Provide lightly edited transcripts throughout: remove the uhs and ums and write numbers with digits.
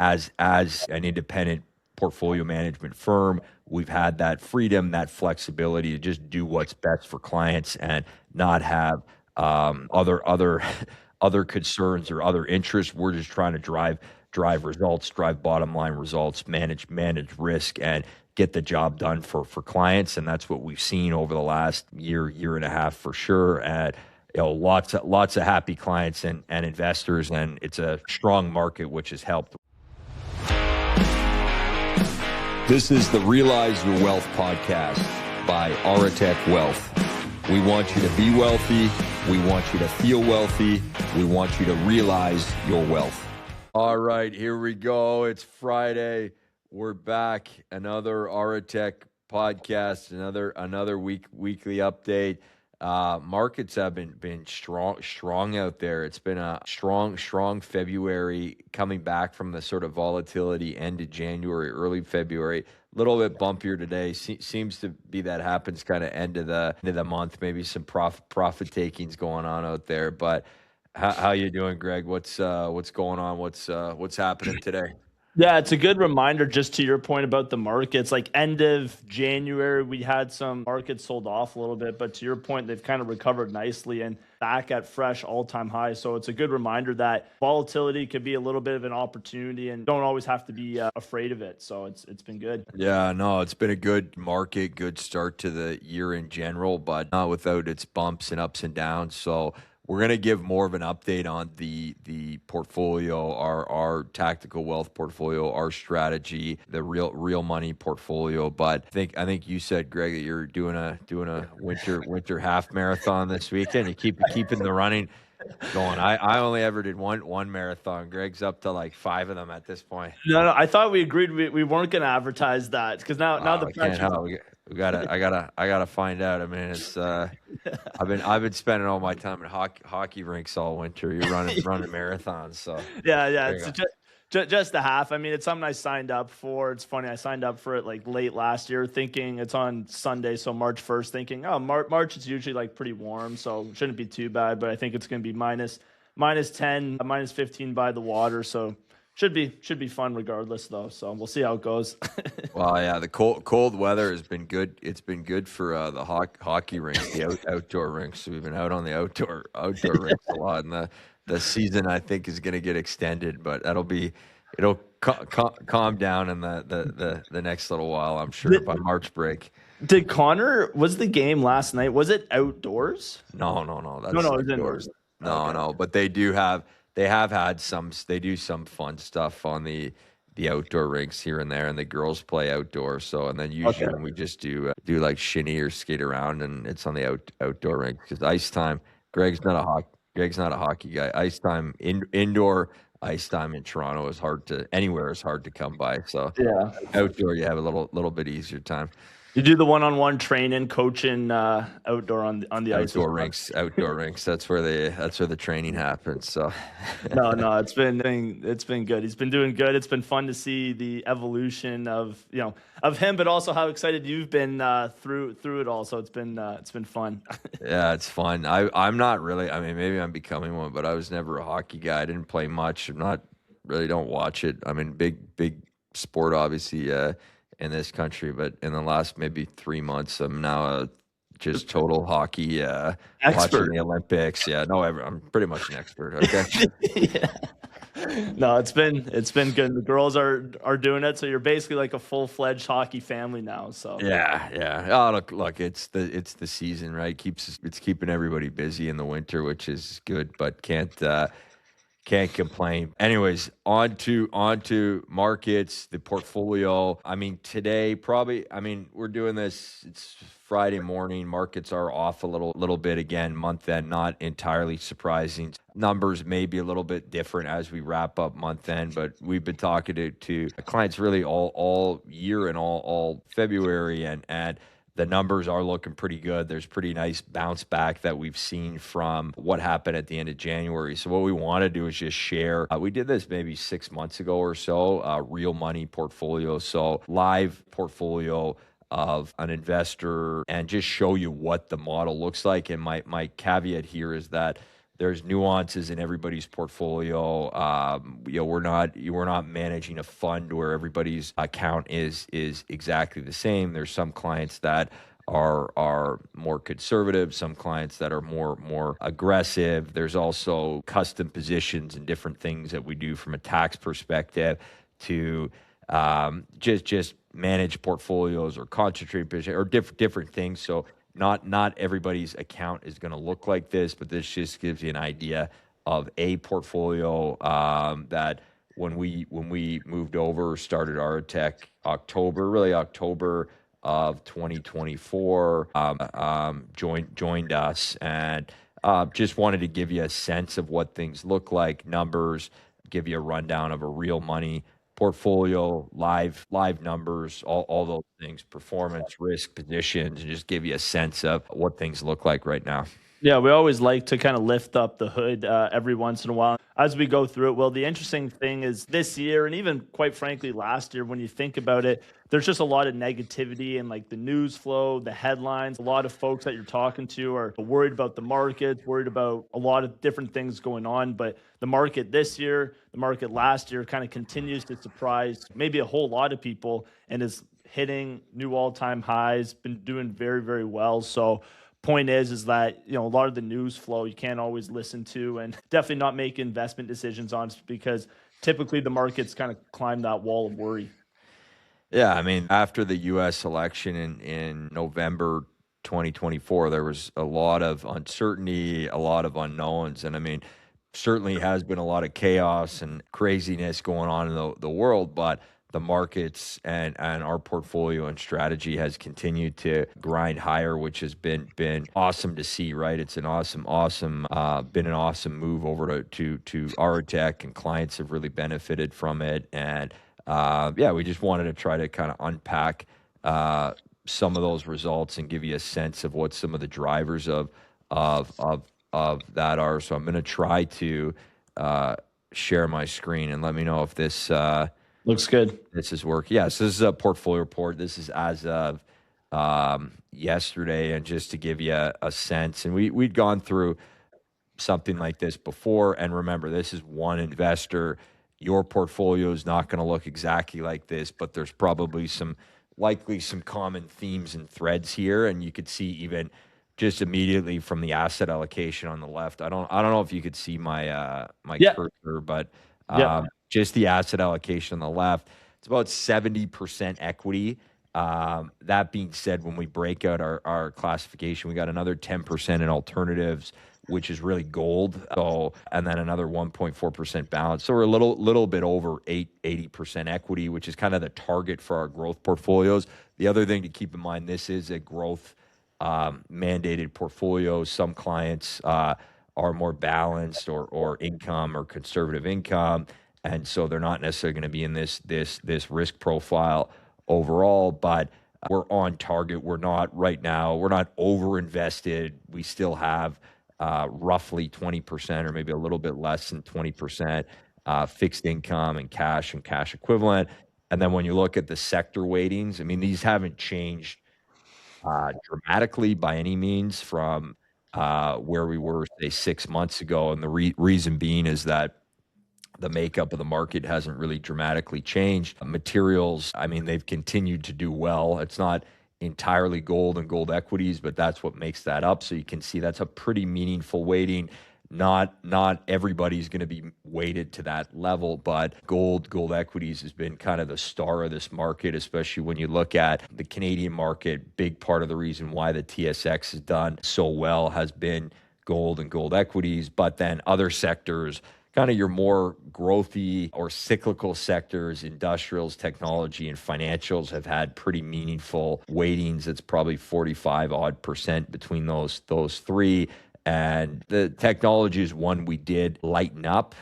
as an independent portfolio management firm, we've had that freedom, that flexibility to just do what's best for clients and not have other other concerns or other interests. We're just trying to drive results, drive bottom line results, manage risk, and get the job done for clients. And that's what we've seen over the last year and a half for sure. And lots of happy clients and investors, and it's a strong market which has helped. This is the Realize Your Wealth podcast by Aretec Wealth. We want you to be wealthy. We want you to feel wealthy. We want you to realize your wealth. All right, here we go. It's Friday. We're back. Another Aretec podcast. Another weekly update. Markets have been strong out there. It's been a strong February, coming back from the sort of volatility end of January, early February. A little bit bumpier today. Seems to be that happens kind of end of the month. Maybe some profit takings going on out there. But how you doing, Greg? What's going on? What's happening today? Yeah, it's a good reminder, just to your point about the markets. Like end of January, we had some markets sold off a little bit, but to your point, they've kind of recovered nicely and back at fresh all-time highs. So it's a good reminder that volatility could be a little bit of an opportunity, and don't always have to be afraid of it. So it's been good. Yeah, no, it's been a good market, good start to the year in general, but not without its bumps and ups and downs. So we're going to give more of an update on the portfolio, our tactical wealth portfolio, our strategy, the real money portfolio. But I think you said, Greg, that you're doing a winter half marathon this weekend. You keeping the running going. I only ever did one marathon. Greg's up to like 5 of them at this point. No, I thought we agreed we weren't going to advertise that, because now the pressure. I gotta find out. I mean, it's I've been spending all my time at hockey rinks all winter. You're running marathons, so yeah. It's just a half. I mean, it's something I signed up for. It's funny, I signed up for it like late last year, thinking it's on Sunday, so March 1st. Thinking, March is usually like pretty warm, so it shouldn't be too bad. But I think it's going to be minus 10, minus 15 by the water, so. Should be fun regardless, though. So we'll see how it goes. Well, yeah, the cold weather has been good. It's been good for the hockey rinks, the outdoor rinks. So we've been out on the outdoor rinks a lot, and the season, I think, is going to get extended, but it'll calm down in the next little while, I'm sure, by March break. Did Connor, was the game last night, was it outdoors? No. It was indoors. No, but they have had some fun stuff on the outdoor rinks here and there, and the girls play outdoors. So, and then usually we just do like shinny or skate around, and it's on the outdoor rink, because ice time. Greg's not a hockey guy. Ice time, indoor ice time in Toronto is hard to come by. So yeah, outdoor you have a little bit easier time. You do the one-on-one training, coaching outdoor on the ice. Outdoor rinks. That's where the training happens. So no, it's been good. He's been doing good. It's been fun to see the evolution of him, but also how excited you've been through it all. So it's been fun. Yeah, it's fun. I'm not really. I mean, maybe I'm becoming one, but I was never a hockey guy. I didn't play much. Don't watch it. I mean, big sport, obviously. In this country, but in the last maybe 3 months, I'm now just total hockey expert. Watching the Olympics. Yeah, no, I'm pretty much an expert. Okay. Yeah. No, it's been good. The girls are doing it, so you're basically like a full-fledged hockey family now. So yeah. Oh, look, it's the season, right? It's keeping everybody busy in the winter, which is good, but can't complain. Anyways, on to markets, the portfolio. I mean, today we're doing this, it's Friday morning. Markets are off a little bit again, month end, not entirely surprising. Numbers may be a little bit different as we wrap up month end, but we've been talking to clients really all year and all February, and the numbers are looking pretty good. There's pretty nice bounce back that we've seen from what happened at the end of January. So what we want to do is just share. We did this maybe 6 months ago or so, real money portfolio. So live portfolio of an investor, and just show you what the model looks like. And my caveat here is that there's nuances in everybody's portfolio. We're not managing a fund where everybody's account is exactly the same. There's some clients that are more conservative, some clients that are more aggressive. There's also custom positions and different things that we do from a tax perspective to just manage portfolios or concentrate position or different things. So not everybody's account is going to look like this, but this just gives you an idea of a portfolio that when we moved over, started Aretec October of 2024, joined us, and just wanted to give you a sense of what things look like, numbers, give you a rundown of a real money portfolio, live numbers, all those things, performance, risk, positions, and just give you a sense of what things look like right now. Yeah, we always like to kind of lift up the hood every once in a while as we go through it. Well, the interesting thing is this year, and even quite frankly last year, when you think about it, there's just a lot of negativity and like the news flow, the headlines. A lot of folks that you're talking to are worried about the markets, worried about a lot of different things going on. But the market this year, the market last year kind of continues to surprise maybe a whole lot of people and is hitting new all-time highs, been doing very, very well. So point is that a lot of the news flow you can't always listen to, and definitely not make investment decisions on, because typically the markets kind of climb that wall of worry. Yeah, I mean, after the U.S. election in November 2024, there was a lot of uncertainty, a lot of unknowns, and I mean, certainly has been a lot of chaos and craziness going on in the world, but the markets and our portfolio and strategy has continued to grind higher, which has been awesome to see, right? It's an awesome been an awesome move over to Aretec, and clients have really benefited from it. And yeah, we just wanted to try to kind of unpack some of those results and give you a sense of what some of the drivers of that are. So I'm going to try to share my screen and let me know if this Looks good. this is working. Yes, this is a portfolio report. This is as of yesterday, and just to give you a sense, and we'd gone through something like this before. And remember, this is one investor. Your portfolio is not going to look exactly like this, but there's probably likely some common themes and threads here. And you could see even just immediately from the asset allocation on the left. I don't know if you could see my Yeah. cursor, but Yeah. just the asset allocation on the left, it's about 70% equity. That being said, when we break out our classification, we got another 10% in alternatives, which is really gold. So, and then another 1.4% balance. So we're a little bit over 80% equity, which is kind of the target for our growth portfolios. The other thing to keep in mind, this is a growth mandated portfolio. Some clients are more balanced or income or conservative income, and so they're not necessarily going to be in this risk profile overall, but we're on target. We're not right now. We're not over invested. We still have roughly 20% or maybe a little bit less than 20% fixed income and cash equivalent. And then when you look at the sector weightings, I mean, these haven't changed dramatically by any means from where we were, say, 6 months ago. And the reason being is that the makeup of the market hasn't really dramatically changed. Materials, I mean, they've continued to do well. It's not entirely gold and gold equities, but that's what makes that up. So you can see that's a pretty meaningful weighting. Not everybody's going to be weighted to that level, but gold equities has been kind of the star of this market, especially when you look at the Canadian market. Big part of the reason why the TSX has done so well has been gold and gold equities, but then other sectors, kind of your more growthy or cyclical sectors, industrials, technology, and financials have had pretty meaningful weightings. It's probably 45 odd percent between those three. And the technology is one we did lighten up,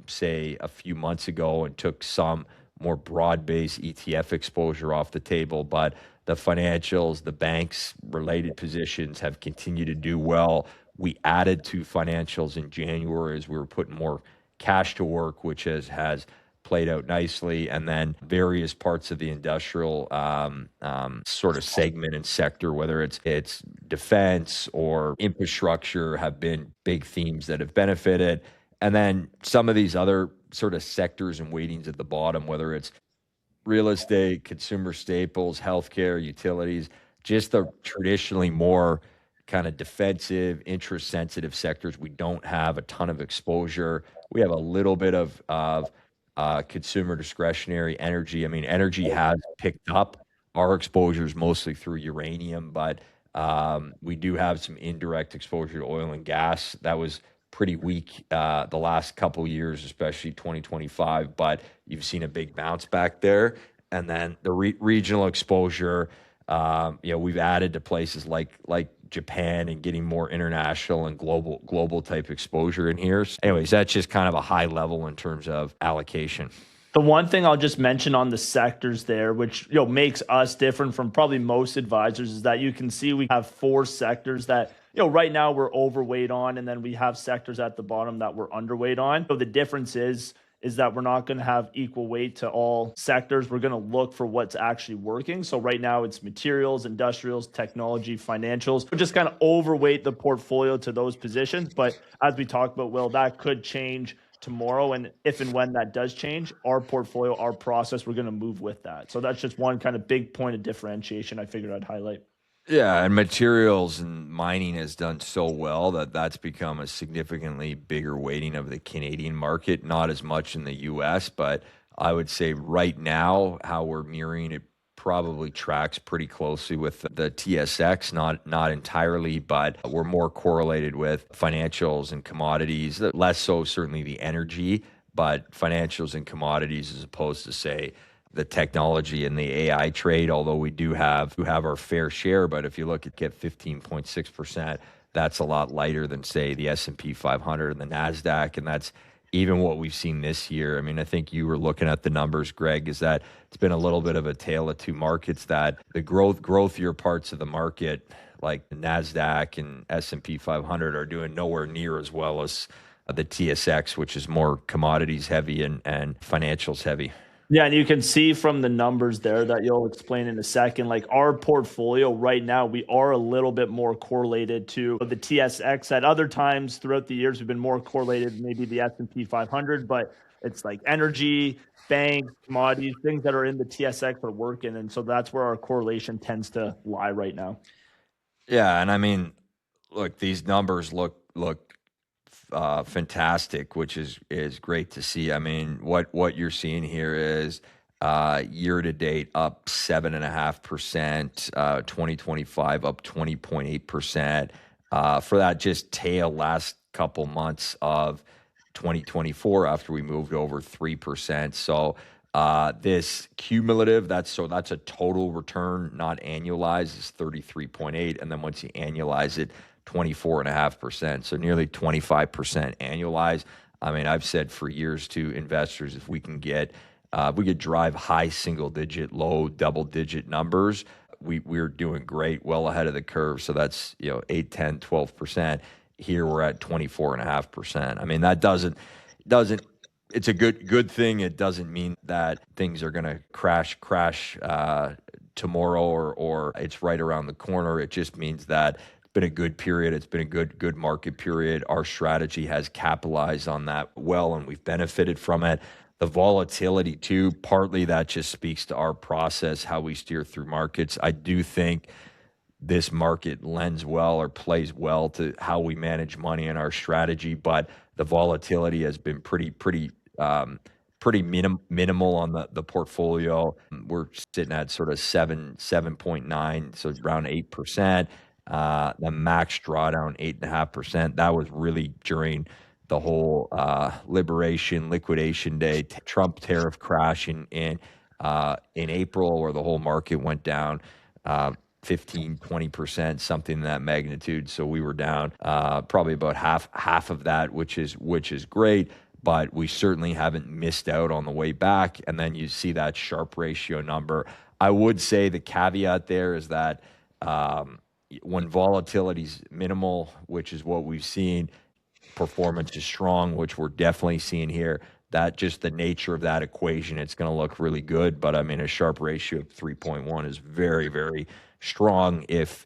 say a few months ago, and took some more broad-based ETF exposure off the table. But the financials, the banks related positions have continued to do well. We added to financials in January as we were putting more cash to work, which has played out nicely. And then various parts of the industrial sort of segment and sector, whether it's defense or infrastructure, have been big themes that have benefited. And then some of these other sort of sectors and weightings at the bottom, whether it's real estate, consumer staples, healthcare, utilities, just the traditionally more kind of defensive, interest sensitive sectors. We don't have a ton of exposure. We have a little bit of consumer discretionary energy. I mean, energy has picked up. Our exposure is mostly through uranium, but we do have some indirect exposure to oil and gas. That was pretty weak the last couple years, especially 2025, but you've seen a big bounce back there. And then the regional exposure, we've added to places like Japan and getting more international and global type exposure in here. So anyways, that's just kind of a high level in terms of allocation. The one thing I'll just mention on the sectors there, which makes us different from probably most advisors, is that you can see we have 4 sectors that right now we're overweight on, and then we have sectors at the bottom that we're underweight on. So the difference is that we're not going to have equal weight to all sectors. We're going to look for what's actually working. So right now it's materials, industrials, technology, financials. We're just kind of overweight the portfolio to those positions. But as we talked about, Will, that could change tomorrow. And if and when that does change, our portfolio, our process, we're going to move with that. So that's just one kind of big point of differentiation I figured I'd highlight. Yeah, and materials and mining has done so well that that's become a significantly bigger weighting of the Canadian market, not as much in the US, but I would say right now how we're mirroring it probably tracks pretty closely with the TSX, not entirely, but we're more correlated with financials and commodities, less so certainly the energy, but financials and commodities as opposed to say the technology and the AI trade, although we do have our fair share. But if you look at 15.6%, that's a lot lighter than say the S&P 500 and the NASDAQ. And that's even what we've seen this year. I mean, I think you were looking at the numbers, Greg, is that it's been a little bit of a tale of two markets, that the growthier parts of the market, like the NASDAQ and S&P 500, are doing nowhere near as well as the TSX, which is more commodities heavy and financials heavy. Yeah, and you can see from the numbers there that you'll explain in a second, like our portfolio right now, we are a little bit more correlated to the TSX. At other times throughout the years, we've been more correlated, maybe the S&P 500, but it's like energy, banks, commodities, things that are in the TSX are working. And so that's where our correlation tends to lie right now. Yeah, and I mean, look, these numbers look fantastic, which is great to see. I mean, what you're seeing here is year to date up 7.5%, 2025 up 20.8%. For that just tail last couple months of 2024 after we moved over 3%. So this cumulative, that's a total return, not annualized, is 33.8. And then once you annualize it, 24.5%. So nearly 25% annualized. I mean, I've said for years to investors, if we can drive high single digit, low double digit numbers, we're doing great, well ahead of the curve. So that's 8, 10, 12%. Here we're at 24.5%. I mean, that doesn't it's a good thing. It doesn't mean that things are going to crash tomorrow or it's right around the corner. It just means that it's been a good period. It's been a good market period. Our strategy has capitalized on that well, and we've benefited from it. The volatility too, partly that just speaks to our process, how we steer through markets. I do think this market lends well or plays well to how we manage money and our strategy, but the volatility has been pretty minimal on the portfolio. We're sitting at sort of 7.9, so around 8%. The max drawdown 8.5%. That was really during the whole liquidation day, Trump tariff crash in April, where the whole market went down 15, 20%, something in that magnitude. So we were down probably about half of that, which is great. But we certainly haven't missed out on the way back. And then you see that Sharpe ratio number. I would say the caveat there is that when volatility's minimal, which is what we've seen, performance is strong, which we're definitely seeing here. that just the nature of that equation, it's going to look really good. But I mean, a Sharpe ratio of 3.1 is very, very strong. If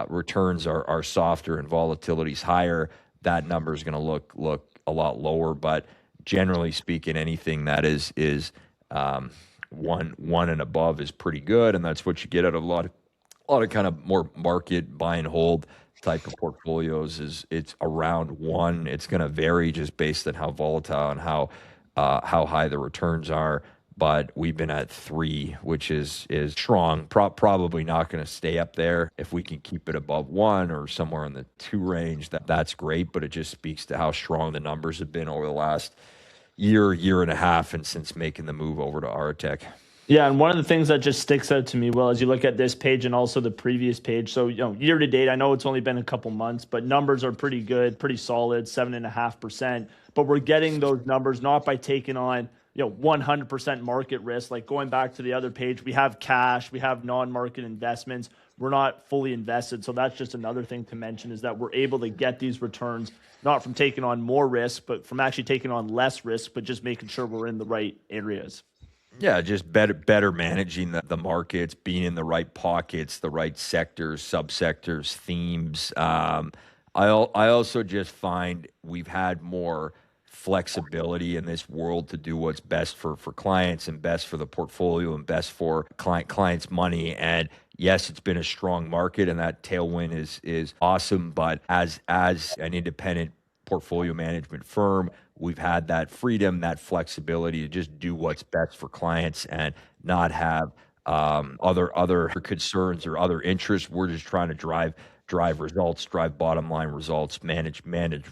returns are softer and volatility is higher, that number is going to look a lot lower. But generally speaking, anything that is one and above is pretty good, and that's what you get out of a lot of kind of more market buy and hold type of portfolios. Is it's around one. It's going to vary just based on how volatile and how high the returns are. But we've been at 3, which is strong. Probably not going to stay up there. If we can keep it above 1 or somewhere in the 2 range, that's great. But it just speaks to how strong the numbers have been over the last year and a half, and since making the move over to Aretec. Yeah, and one of the things that just sticks out to me, Will, as you look at this page and also the previous page. So, year to date, I know it's only been a couple months, but numbers are pretty good, pretty solid, 7.5%. But we're getting those numbers not by taking on 100% market risk. Like going back to the other page, we have cash, we have non-market investments. We're not fully invested. So that's just another thing to mention, is that we're able to get these returns not from taking on more risk, but from actually taking on less risk, but just making sure we're in the right areas. Yeah, just better managing the markets, being in the right pockets, the right sectors, subsectors, themes. I also just find we've had more flexibility in this world to do what's best for clients and best for the portfolio and best for clients' money. And yes, it's been a strong market, and that tailwind is awesome. But as an independent portfolio management firm, we've had that freedom, that flexibility to just do what's best for clients and not have other concerns or other interests. We're just trying to drive results, drive bottom line results, manage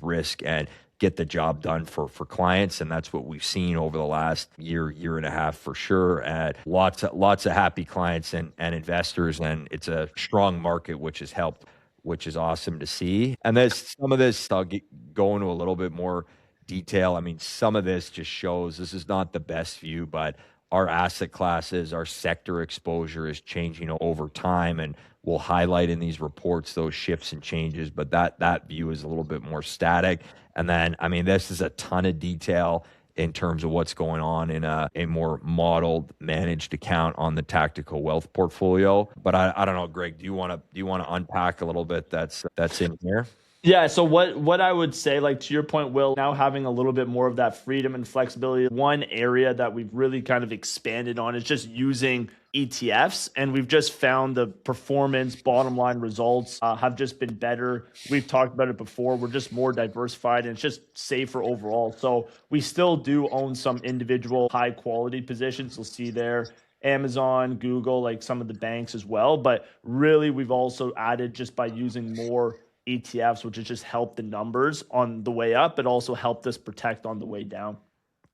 risk, and get the job done for clients. And that's what we've seen over the last year and a half for sure. And lots of happy clients and investors, and it's a strong market, which has helped, which is awesome to see. And there's some of this, I'll go into a little bit more detail. I mean, some of this just shows this is not the best view, but our asset classes, our sector exposure is changing over time, and we'll highlight in these reports those shifts and changes, but that view is a little bit more static. And then, I mean, this is a ton of detail in terms of what's going on in a more modeled managed account on the tactical wealth portfolio. But I don't know, Greg, do you want to unpack a little bit that's in here? Yeah, so what I would say, like to your point, Will, now having a little bit more of that freedom and flexibility, one area that we've really kind of expanded on is just using ETFs, and we've just found the performance, bottom line results have just been better. We've talked about it before. We're just more diversified, and it's just safer overall. So we still do own some individual high quality positions. You'll see there Amazon, Google, like some of the banks as well. But really, we've also added, just by using more ETFs, which has just helped the numbers on the way up, but also helped us protect on the way down.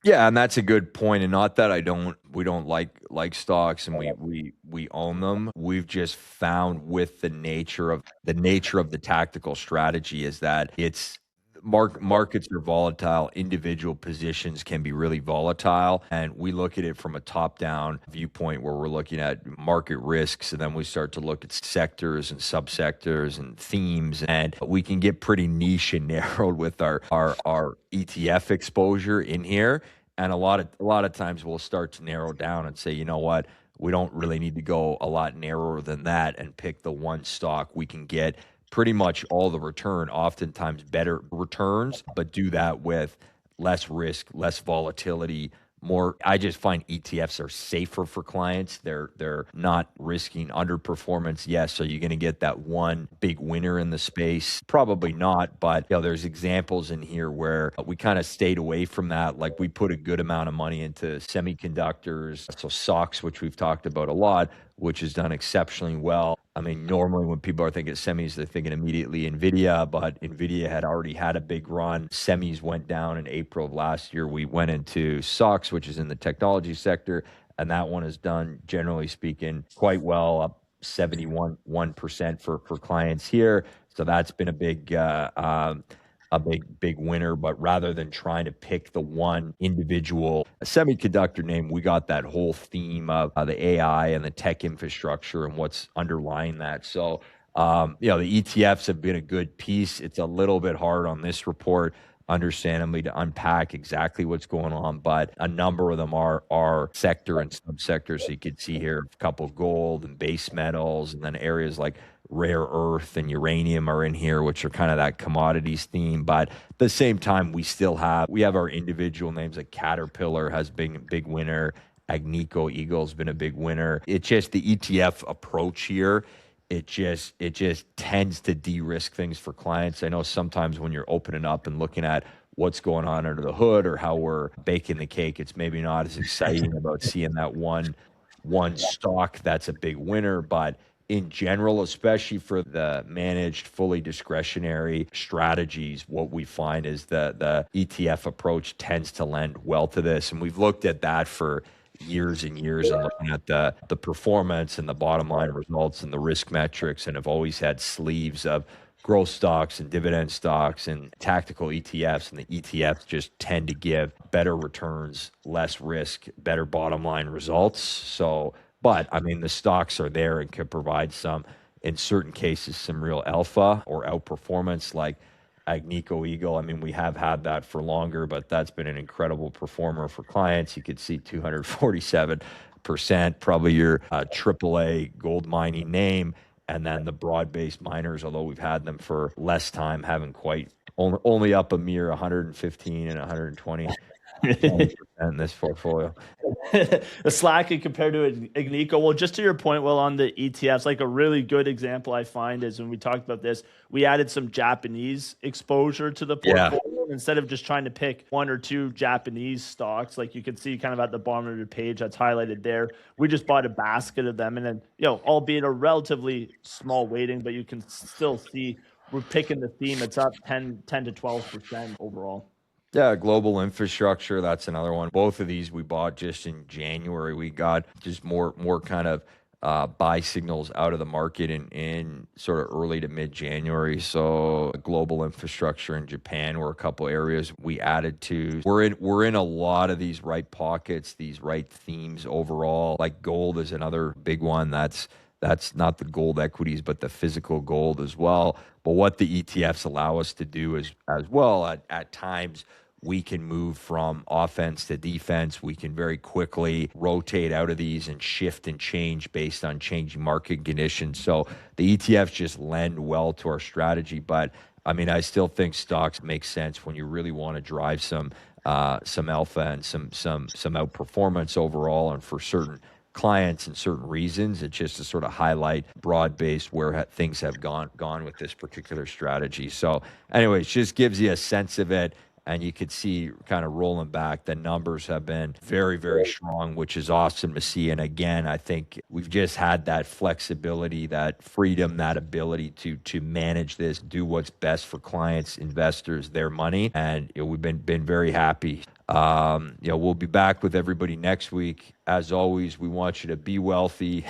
Yeah, and that's a good point. And not that we don't like stocks, and we own them. We've just found with the nature of the tactical strategy is that it's markets are volatile. Individual positions can be really volatile, and we look at it from a top-down viewpoint where we're looking at market risks, and then we start to look at sectors and subsectors and themes, and we can get pretty niche and narrowed with our ETF exposure in here. And a lot of times we'll start to narrow down and say, you know what, we don't really need to go a lot narrower than that and pick the one stock we can get pretty much all the return, oftentimes better returns, but do that with less risk, less volatility, more. I just find ETFs are safer for clients. They're not risking underperformance. Yes, so you're going to get that one big winner in the space? Probably not, but there's examples in here where we kind of stayed away from that. Like we put a good amount of money into semiconductors, so stocks, which we've talked about a lot, which has done exceptionally well. I mean, normally when people are thinking semis, they're thinking immediately NVIDIA, but NVIDIA had already had a big run. Semis went down in April of last year. We went into stocks, which is in the technology sector, and that one has done, generally speaking, quite well, up 71% for clients here. So that's been a big winner. But rather than trying to pick the one individual semiconductor name, we got that whole theme of the AI and the tech infrastructure and what's underlying that. So the ETFs have been a good piece. It's a little bit hard on this report, understandably, to unpack exactly what's going on, but a number of them are sector and subsectors. So you could see here a couple gold and base metals, and then areas like rare earth and uranium are in here, which are kind of that commodities theme. But at the same time, we have our individual names, like Caterpillar has been a big winner. Agnico Eagle's been a big winner. It's just the ETF approach here. It just tends to de-risk things for clients. I know sometimes when you're opening up and looking at what's going on under the hood or how we're baking the cake, it's maybe not as exciting about seeing that one stock that's a big winner. But in general, especially for the managed, fully discretionary strategies, what we find is the ETF approach tends to lend well to this. And we've looked at that for years and years and looking at the performance and the bottom line results and the risk metrics, and have always had sleeves of growth stocks and dividend stocks and tactical ETFs. And the ETFs just tend to give better returns, less risk, better bottom line results. So, but I mean, the stocks are there and can provide some, in certain cases, some real alpha or outperformance, like Agnico Eagle. I mean, we have had that for longer, but that's been an incredible performer for clients. You could see 247%, probably your AAA gold mining name. And then the broad-based miners, although we've had them for less time, haven't quite, only up a mere 115 and 120% in this portfolio. The slacking compared to Agnico. Well, just to your point, Will, on the ETFs, like a really good example I find is when we talked about this, we added some Japanese exposure to the Yeah. portfolio. Instead of just trying to pick one or two Japanese stocks, like you can see kind of at the bottom of the page that's highlighted there, we just bought a basket of them. And then, albeit a relatively small weighting, but you can still see we're picking the theme. It's up 10 to 12% overall. Yeah, global infrastructure, that's another one. Both of these we bought just in January. We got just more kind of buy signals out of the market in sort of early to mid-January. So global infrastructure in Japan were a couple areas we added to. We're in a lot of these right pockets, these right themes overall. Like gold is another big one. That's not the gold equities, but the physical gold as well. But what the ETFs allow us to do is, as well, at times, we can move from offense to defense. We can very quickly rotate out of these and shift and change based on changing market conditions. So the ETFs just lend well to our strategy. But I mean, I still think stocks make sense when you really want to drive some alpha and some outperformance overall, and for certain clients and certain reasons. It's just to sort of highlight broad-based where things have gone with this particular strategy. So anyways, just gives you a sense of it. And you could see, kind of rolling back, the numbers have been very, very strong, which is awesome to see. And again, I think we've just had that flexibility, that freedom, that ability to manage this, do what's best for clients, investors, their money. And we've been very happy. We'll be back with everybody next week. As always, we want you to be wealthy,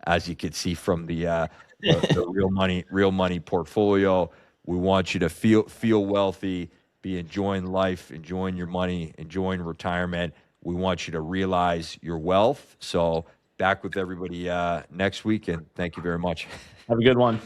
as you could see from the real money portfolio. We want you to feel wealthy, be enjoying life, enjoying your money, enjoying retirement. We want you to realize your wealth. So back with everybody next week, and thank you very much. Have a good one.